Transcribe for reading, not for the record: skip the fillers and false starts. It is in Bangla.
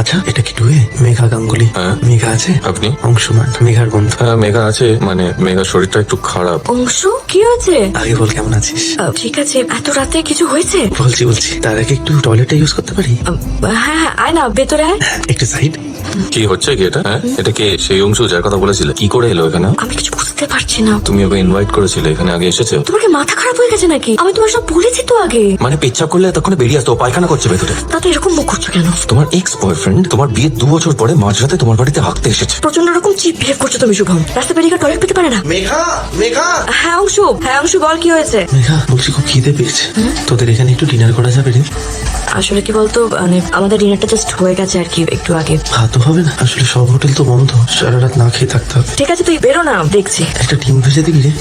আচ্ছা, এটা কি টুয়ে? মেঘা গাঙ্গুলি। হ্যাঁ। মেঘা আছে? আপনি? অংশুমান, মেঘার বন্ধু। হ্যাঁ, মেঘা আছে, মানে মেঘার শরীরটা একটু খারাপ। অংশু কি হয়েছে? আগে বল কেমন আছিস? ঠিক আছে, এত রাতে কিছু হয়েছে? বলছি তার আগে একটু টয়লেটটা ইউজ করতে পারি? হ্যাঁ আয় না, ভেতরে আয়। একটু সাইড। কি হচ্ছে কি এটা? হ্যাঁ, এটা কে? সেই অংশু যার কথা বলেছিলে? কি করে এলো এখানে? আমি কিছু বুঝতে পারছি না। তুমি ওকে ইনভাইট করেছিলে, এখানে আগে এসেছে? তোমার কি মাথা খারাপ হয়ে গেছে নাকি? আমি তোমার সব বলেছি তো আগে। মানে পেচ্ছাপ করলে তখন বেরিয়ে আসতো, ও পায়খানা করছে ভেতরে। তাতে এরকম মুখ করছো কেন? তোমার এক্স বয়ফ্রেন্ড তোমার বিয়ের 2 বছর পরে মাঝরাতে তোমার বাড়িতে হাঁকতে এসেছে। প্রচন্ড রকম চিপ বিহেভ করছো তুমি শুভম। রাস্তা বেরিয়ে টয়লেট পেতে পারে না। হ্যাঁ অংশু বল কি হয়েছে? মেঘা, বলছি খুব খিদে পেয়েছে, তোদের এখানে একটু ডিনার করা যাবে রে? আসলে কি বলতো, মানে আমাদের ডিনারটা জাস্ট হয়ে গেছে আর কি, একটু আগে। ভাতও হবে না? আসলে সব হোটেল তো বন্ধ, সারা রাত না খেয়ে থাকতে হবে। ঠিক আছে তুই বেরো না, দেখছি। একটা ডিম ভেজে দিবি রে?